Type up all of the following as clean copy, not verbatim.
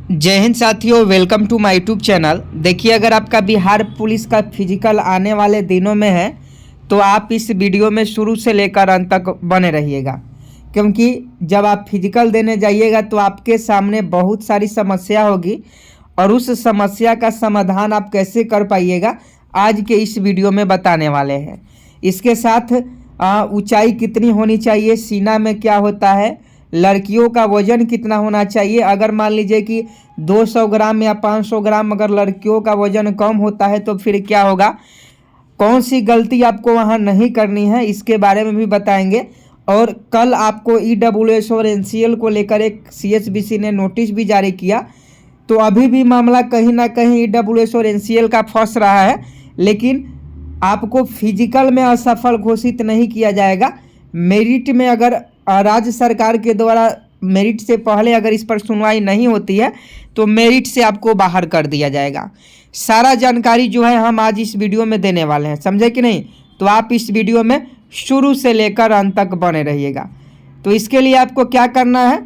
जय हिंद साथियों, welcome to my YouTube channel. देखिए, अगर आपका बिहार पुलिस का फिजिकल आने वाले दिनों में है तो आप इस वीडियो में शुरू से लेकर अंत तक बने रहिएगा, क्योंकि जब आप फिजिकल देने जाइएगा तो आपके सामने बहुत सारी समस्या होगी और उस समस्या का समाधान आप कैसे कर पाइएगा आज के इस वीडियो में बताने वाले हैं। इसके साथ ऊंचाई कितनी होनी चाहिए, सीना में क्या होता है, लड़कियों का वजन कितना होना चाहिए। अगर मान लीजिए कि 200 ग्राम या 500 ग्राम अगर लड़कियों का वजन कम होता है तो फिर क्या होगा, कौन सी गलती आपको वहां नहीं करनी है, इसके बारे में भी बताएंगे। और कल आपको ईडब्ल्यूएस और एनसीएल को लेकर एक सीएचबीसी ने नोटिस भी जारी किया, तो अभी भी मामला कहीं ना कहीं ईडब्ल्यूएस और एनसीएल का फंस रहा है, लेकिन आपको फिजिकल में असफल घोषित नहीं किया जाएगा। मेरिट में अगर राज्य सरकार के द्वारा मेरिट से पहले अगर इस पर सुनवाई नहीं होती है तो मेरिट से आपको बाहर कर दिया जाएगा। सारा जानकारी जो है हम आज इस वीडियो में देने वाले हैं, समझे कि नहीं। तो आप इस वीडियो में शुरू से लेकर अंत तक बने रहिएगा। तो इसके लिए आपको क्या करना है,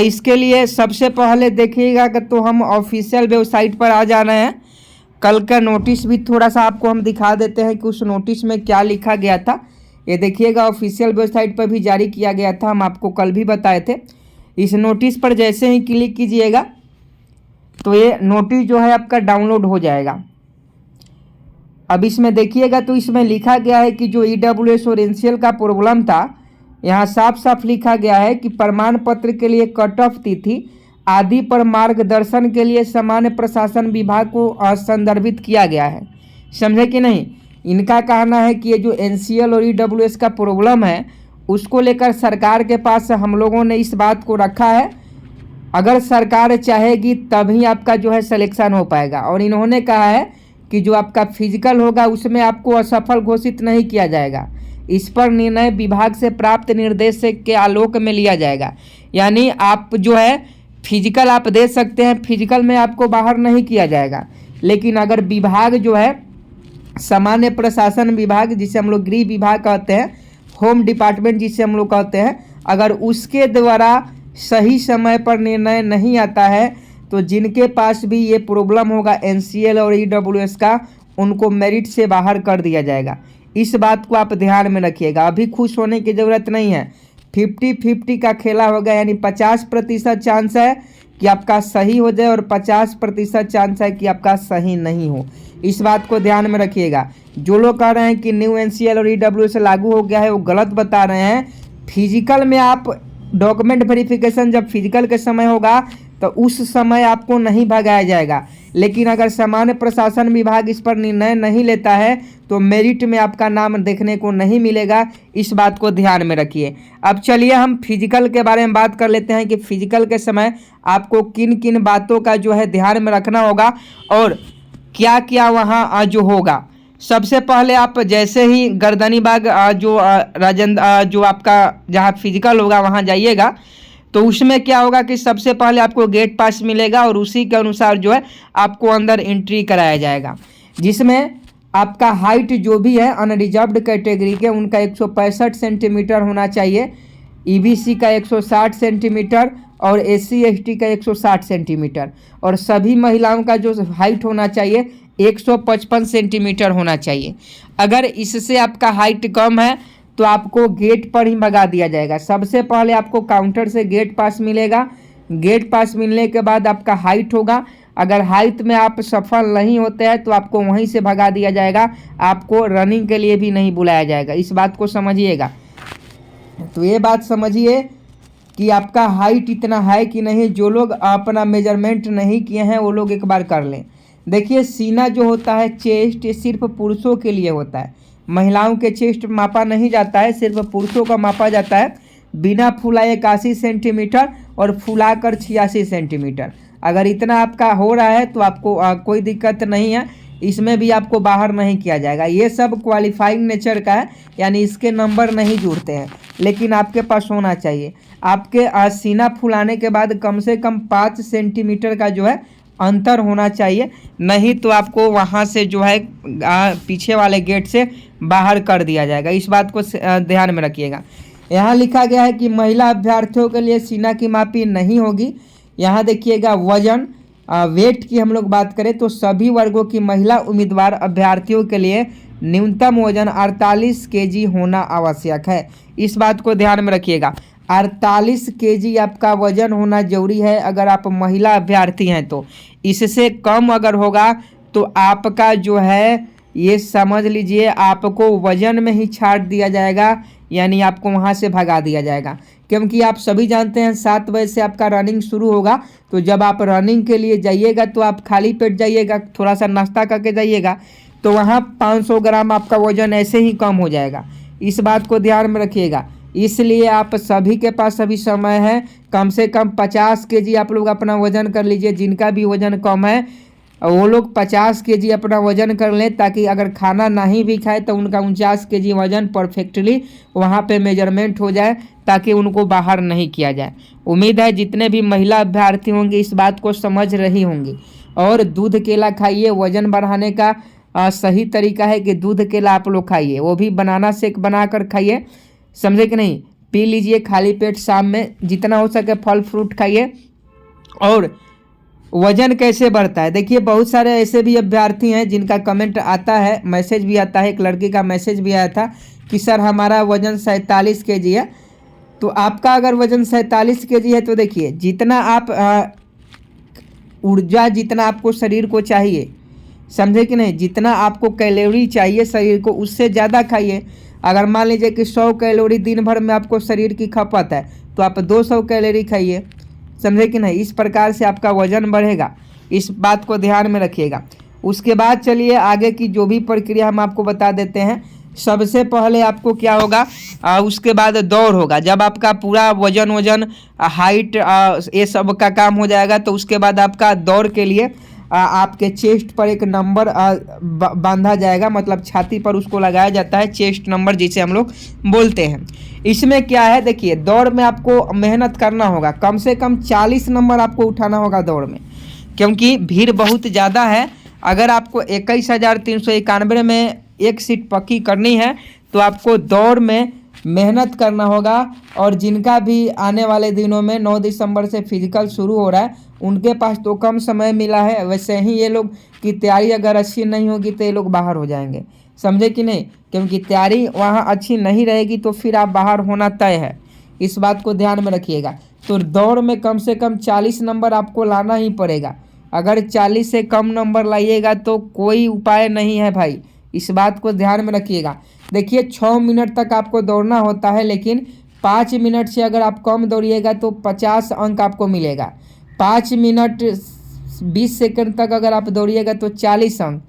इसके लिए सबसे पहले देखिएगा कि तो हम ऑफिशियल वेबसाइट पर आ जा रहे हैं। कल का नोटिस भी थोड़ा सा आपको हम दिखा देते हैं कि उस नोटिस में क्या लिखा गया था। ये देखिएगा, ऑफिशियल वेबसाइट पर भी जारी किया गया था, हम आपको कल भी बताए थे। इस नोटिस पर जैसे ही क्लिक कीजिएगा तो ये नोटिस जो है आपका डाउनलोड हो जाएगा। अब इसमें देखिएगा तो इसमें लिखा गया है कि जो ईडब्ल्यूएस और एनसीएल का प्रॉब्लम था, यहाँ साफ साफ लिखा गया है कि प्रमाण पत्र के लिए कट ऑफ तिथि आदि पर मार्गदर्शन के लिए सामान्य प्रशासन विभाग को संदर्भित किया गया है। समझे कि नहीं। इनका कहना है कि ये जो एनसीएल और ईडब्ल्यूएस का प्रॉब्लम है उसको लेकर सरकार के पास हम लोगों ने इस बात को रखा है, अगर सरकार चाहेगी तभी आपका जो है सिलेक्शन हो पाएगा। और इन्होंने कहा है कि जो आपका फिजिकल होगा उसमें आपको असफल घोषित नहीं किया जाएगा, इस पर निर्णय विभाग से प्राप्त निर्देश के आलोक में लिया जाएगा। यानी आप जो है फिजिकल आप दे सकते हैं, फिजिकल में आपको बाहर नहीं किया जाएगा, लेकिन अगर विभाग जो है सामान्य प्रशासन विभाग जिसे हम लोग गृह विभाग कहते हैं, होम डिपार्टमेंट जिसे हम लोग कहते हैं, अगर उसके द्वारा सही समय पर निर्णय नहीं आता है तो जिनके पास भी ये प्रॉब्लम होगा एनसीएल और ईडब्ल्यूएस का, उनको मेरिट से बाहर कर दिया जाएगा। इस बात को आप ध्यान में रखिएगा। अभी खुश होने की ज़रूरत नहीं है, 50-50 का खेला होगा, यानी 50% चांस है कि आपका सही हो जाए और 50% चांस है कि आपका सही नहीं हो। इस बात को ध्यान में रखिएगा। जो लोग कह रहे हैं कि न्यू एनसीएल और ईडब्ल्यूएस से लागू हो गया है वो गलत बता रहे हैं। फिजिकल में आप डॉक्यूमेंट वेरिफिकेशन जब फिजिकल के समय होगा तो उस समय आपको नहीं भगाया जाएगा, लेकिन अगर सामान्य प्रशासन विभाग इस पर निर्णय नहीं लेता है तो मेरिट में आपका नाम देखने को नहीं मिलेगा। इस बात को ध्यान में रखिए। अब चलिए हम फिजिकल के बारे में बात कर लेते हैं कि फिजिकल के समय आपको किन किन बातों का जो है ध्यान में रखना होगा और क्या क्या वहाँ जो होगा। सबसे पहले आप जैसे ही गर्दनीबाग जो राजेंद्र जो आपका जहाँ फिजिकल होगा वहाँ जाइएगा तो उसमें क्या होगा कि सबसे पहले आपको गेट पास मिलेगा और उसी के अनुसार जो है आपको अंदर एंट्री कराया जाएगा, जिसमें आपका हाइट जो भी है अनरिजर्व्ड कैटेगरी के उनका 165 सेंटीमीटर होना चाहिए, ईबीसी का 160 सेंटीमीटर और एससी एसटी का 160 सेंटीमीटर, और सभी महिलाओं का जो हाइट होना चाहिए 155 सेंटीमीटर होना चाहिए। अगर इससे आपका हाइट कम है तो आपको गेट पर ही भगा दिया जाएगा। सबसे पहले आपको काउंटर से गेट पास मिलेगा, गेट पास मिलने के बाद आपका हाइट होगा। अगर हाइट में आप सफल नहीं होते हैं तो आपको वहीं से भगा दिया जाएगा, आपको रनिंग के लिए भी नहीं बुलाया जाएगा। इस बात को समझिएगा। तो ये बात समझिए कि आपका हाइट इतना है कि नहीं। जो लोग अपना मेजरमेंट नहीं किए हैं वो लोग एक बार कर लें। देखिए, सीना जो होता है, चेस्ट, सिर्फ पुरुषों के लिए होता है, महिलाओं के चेस्ट मापा नहीं जाता है, सिर्फ पुरुषों का मापा जाता है। बिना फुलाए 81 सेंटीमीटर और फुलाकर 86 सेंटीमीटर। अगर इतना आपका हो रहा है तो आपको कोई दिक्कत नहीं है, इसमें भी आपको बाहर नहीं किया जाएगा। ये सब क्वालिफाइंग नेचर का है, यानी इसके नंबर नहीं जुड़ते हैं, लेकिन आपके पास होना चाहिए। आपके सीना फुलाने के बाद कम से कम 5 सेंटीमीटर का जो है अंतर होना चाहिए, नहीं तो आपको वहाँ से जो है पीछे वाले गेट से बाहर कर दिया जाएगा। इस बात को ध्यान में रखिएगा। यहाँ लिखा गया है कि महिला अभ्यर्थियों के लिए सीना की मापी नहीं होगी, यहाँ देखिएगा वजन वेट की हम लोग बात करें तो सभी वर्गों की महिला उम्मीदवार अभ्यर्थियों के लिए न्यूनतम वजन 48 केजी होना आवश्यक है। इस बात को ध्यान में रखिएगा, 48 केजी आपका वजन होना जरूरी है अगर आप महिला अभ्यर्थी हैं तो। इससे कम अगर होगा तो आपका जो है ये समझ लीजिए आपको वजन में ही छाट दिया जाएगा, यानी आपको वहाँ से भगा दिया जाएगा। क्योंकि आप सभी जानते हैं 7 बजे से आपका रनिंग शुरू होगा, तो जब आप रनिंग के लिए जाइएगा तो आप खाली पेट जाइएगा, थोड़ा सा नाश्ता करके जाइएगा, तो वहाँ 500 ग्राम आपका वजन ऐसे ही कम हो जाएगा। इस बात को ध्यान में रखिएगा। इसलिए आप सभी के पास अभी समय है, कम से कम 50 केजी आप लोग अपना वजन कर लीजिए। जिनका भी वजन कम है वो लोग 50 केजी अपना वजन कर लें, ताकि अगर खाना नहीं भी खाए तो उनका 49 केजी वजन परफेक्टली वहाँ पे मेजरमेंट हो जाए, ताकि उनको बाहर नहीं किया जाए। उम्मीद है जितने भी महिला अभ्यर्थी होंगे इस बात को समझ रही होंगी। और दूध केला खाइए, वजन बढ़ाने का सही तरीका है कि दूध केला आप लोग खाइए, वो भी बनाना शेक बना कर खाइए, समझे कि नहीं। पी लीजिए खाली पेट, शाम में जितना हो सके फल फ्रूट खाइए। और वजन कैसे बढ़ता है, देखिए बहुत सारे ऐसे भी अभ्यर्थी हैं जिनका कमेंट आता है, मैसेज भी आता है। एक लड़की का मैसेज भी आया था कि सर हमारा वजन 47 केजी है। तो आपका अगर वजन 47 केजी है तो देखिए जितना आप ऊर्जा जितना आपको शरीर को चाहिए, समझे कि नहीं, जितना आपको कैलोरी चाहिए शरीर को उससे ज़्यादा खाइए। अगर मान लीजिए कि 100 कैलोरी दिन भर में आपको शरीर की खपत है तो आप 200 कैलोरी खाइए, समझे कि नहीं। इस प्रकार से आपका वजन बढ़ेगा, इस बात को ध्यान में रखिएगा। उसके बाद चलिए आगे की जो भी प्रक्रिया हम आपको बता देते हैं। सबसे पहले आपको क्या होगा, उसके बाद दौड़ होगा। जब आपका पूरा वजन हाइट ये सब का काम हो जाएगा तो उसके बाद आपका दौड़ के लिए आपके चेस्ट पर एक नंबर बांधा जाएगा, मतलब छाती पर उसको लगाया जाता है, चेस्ट नंबर जिसे हम लोग बोलते हैं। इसमें क्या है देखिए, दौड़ में आपको मेहनत करना होगा, कम से कम 40 नंबर आपको उठाना होगा दौड़ में, क्योंकि भीड़ बहुत ज़्यादा है। अगर आपको 21,391 में एक सीट पक्की करनी है तो आपको दौड़ में मेहनत करना होगा। और जिनका भी आने वाले दिनों में 9 दिसंबर से फिजिकल शुरू हो रहा है उनके पास तो कम समय मिला है, वैसे ही ये लोग की तैयारी अगर अच्छी नहीं होगी तो ये लोग बाहर हो जाएंगे, समझे कि नहीं। क्योंकि तैयारी वहाँ अच्छी नहीं रहेगी तो फिर आप बाहर होना तय है, इस बात को ध्यान में रखिएगा। तो दौड़ में कम से कम 40 नंबर आपको लाना ही पड़ेगा। अगर 40 से कम नंबर लाइएगा तो कोई उपाय नहीं है भाई, इस बात को ध्यान में रखिएगा। देखिए 6 मिनट तक आपको दौड़ना होता है, लेकिन 5 मिनट से अगर आप कम दौड़िएगा तो 50 अंक आपको मिलेगा। 5 मिनट 20 सेकंड तक अगर आप दौड़िएगा तो 40 अंक,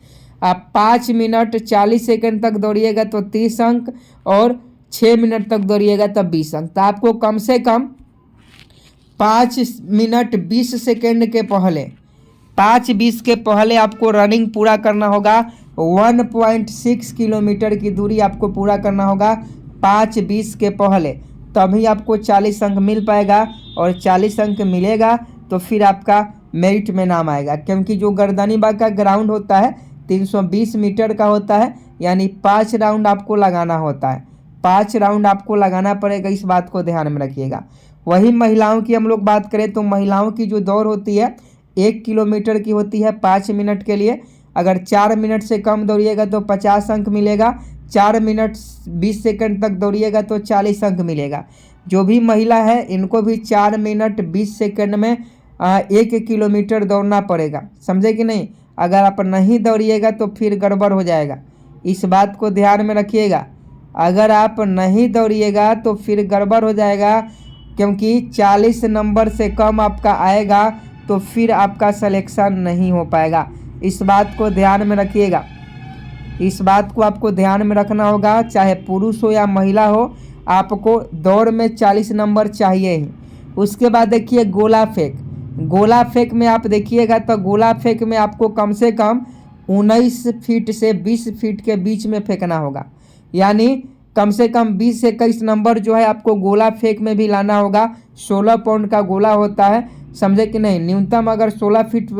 आप 5 मिनट 40 सेकंड तक दौड़िएगा तो 30 अंक, और 6 मिनट तक दौड़िएगा तब 20 अंक। तो आपको कम से कम 5 मिनट 20 सेकंड के पहले 5:20 के पहले आपको रनिंग पूरा करना होगा। 1.6 किलोमीटर की दूरी आपको पूरा करना होगा 5:20 के पहले, तभी आपको 40 अंक मिल पाएगा। और 40 अंक मिलेगा तो फिर आपका मेरिट में नाम आएगा। क्योंकि जो गर्दनीबाग का ग्राउंड होता है 320 मीटर का होता है, यानी 5 राउंड आपको लगाना होता है, 5 राउंड आपको लगाना पड़ेगा, इस बात को ध्यान में रखिएगा। वही महिलाओं की हम लोग बात करें तो महिलाओं की जो दौड़ होती है 1 किलोमीटर की होती है 5 मिनट के लिए। अगर 4 मिनट से कम दौड़िएगा तो 50 अंक मिलेगा, 4 मिनट 20 सेकंड तक दौड़िएगा तो 40 अंक मिलेगा। जो भी महिला है इनको भी 4 मिनट 20 सेकंड में 1 किलोमीटर दौड़ना पड़ेगा, समझे कि नहीं। अगर आप नहीं दौड़िएगा तो फिर गड़बड़ हो जाएगा, इस बात को ध्यान में रखिएगा। अगर आप नहीं दौड़िएगा तो फिर गड़बड़ हो जाएगा, क्योंकि 40 नंबर से कम आपका आएगा तो फिर आपका सिलेक्शन नहीं हो पाएगा, इस बात को ध्यान में रखिएगा। इस बात को आपको ध्यान में रखना होगा, चाहे पुरुष हो या महिला हो, आपको दौड़ में 40 नंबर चाहिए ही। उसके बाद देखिए गोला फेंक। गोला फेंक में आप देखिएगा तो गोला फेंक में आपको कम से कम 19 फीट से 20 फीट के बीच में फेंकना होगा, यानी कम से कम 20 से 21 नंबर जो है आपको गोला फेंक में भी लाना होगा। 16 पाउंड का गोला होता है, समझे कि नहीं। न्यूनतम अगर 16 फीट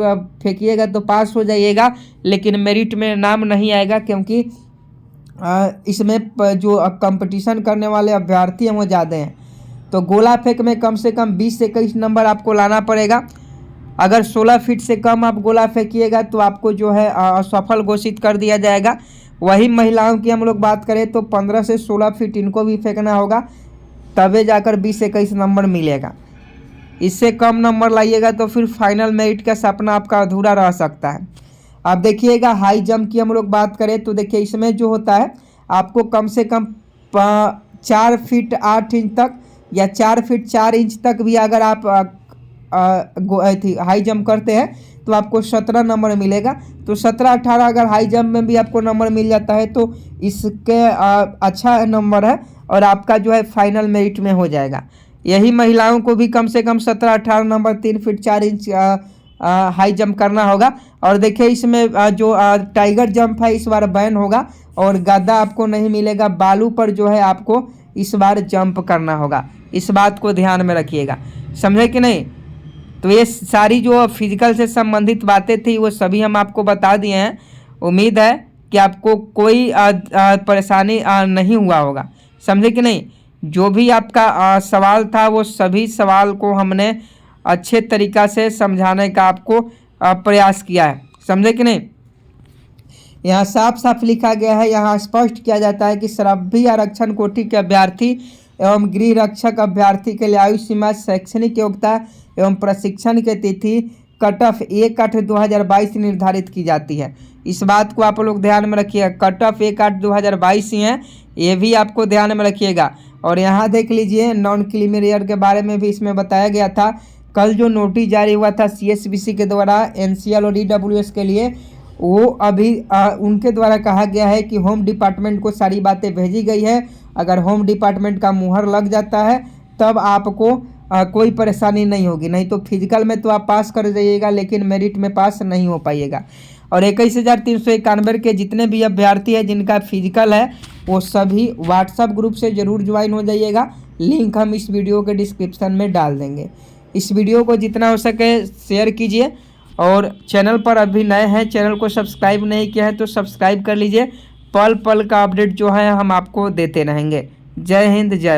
फेंकिएगा तो पास हो जाइएगा, लेकिन मेरिट में नाम नहीं आएगा, क्योंकि इसमें जो कंपटीशन करने वाले अभ्यर्थी हैं वो ज़्यादा हैं। तो गोला फेंक में कम से कम 20 से 21 नंबर आपको लाना पड़ेगा। अगर 16 फीट से कम आप गोला फेंकिएगा तो आपको जो है असफल घोषित कर दिया जाएगा। वही महिलाओं की हम लोग बात करें तो 15 से 16 फीट इनको भी फेंकना होगा, तबे जाकर 20-21 नंबर मिलेगा। इससे कम नंबर लाइएगा तो फिर फाइनल मेरिट का सपना आपका अधूरा रह सकता है। अब देखिएगा हाई जंप की हम लोग बात करें तो देखिए इसमें जो होता है आपको कम से कम 4 फीट 8 इंच तक या 4 फीट 4 इंच तक भी अगर आप हाई जंप करते हैं तो आपको 17 नंबर मिलेगा। तो 17-18 अगर हाई जंप में भी आपको नंबर मिल जाता है तो इसके अच्छा नंबर है और आपका जो है फाइनल मेरिट में हो जाएगा। यही महिलाओं को भी कम से कम 17-18 number 3 feet 4 inch high jump करना होगा। और देखिए इसमें जो टाइगर जंप है इस बार बैन होगा और गद्दा आपको नहीं मिलेगा, बालू पर जो है आपको इस बार जंप करना होगा। इस बात को ध्यान में रखिएगा, समझे कि नहीं। तो ये सारी जो फिजिकल से संबंधित बातें थी वो सभी हम आपको बता दिए हैं। उम्मीद है कि आपको कोई परेशानी नहीं हुआ होगा, समझे कि नहीं। जो भी आपका सवाल था वो सभी सवाल को हमने अच्छे तरीक़ा से समझाने का आपको प्रयास किया है, समझे कि नहीं। यहाँ साफ साफ लिखा गया है, यहाँ स्पष्ट किया जाता है कि सभी आरक्षण कोटि के अभ्यर्थी एवं गृह रक्षक अभ्यर्थी के लिए आयु सीमा, शैक्षणिक योग्यता एवं प्रशिक्षण की तिथि कट ऑफ 1/8/2022 निर्धारित की जाती है। इस बात को आप लोग ध्यान में रखिएगा, कट ऑफ 1/8/2022 ही है, ये भी आपको ध्यान में रखिएगा। और यहाँ देख लीजिए नॉन क्रीमी के बारे में भी इसमें बताया गया था। कल जो नोटिस जारी हुआ था CSBC के द्वारा NCL और EWS के लिए, वो अभी उनके द्वारा कहा गया है कि होम डिपार्टमेंट को सारी बातें भेजी गई है। अगर होम डिपार्टमेंट का मुहर लग जाता है तब आपको कोई परेशानी नहीं होगी, नहीं तो फिजिकल में तो आप पास कर जाइएगा लेकिन मेरिट में पास नहीं हो पाइएगा। और 21,391 के जितने भी अभ्यर्थी हैं जिनका फिजिकल है वो सभी व्हाट्सएप ग्रुप से ज़रूर ज्वाइन हो जाइएगा। लिंक हम इस वीडियो के डिस्क्रिप्शन में डाल देंगे। इस वीडियो को जितना हो सके शेयर कीजिए और चैनल पर अभी नए हैं, चैनल को सब्सक्राइब नहीं किया है तो सब्सक्राइब कर लीजिए। पल पल का अपडेट जो है हम आपको देते रहेंगे। जय हिंद, जय भारत।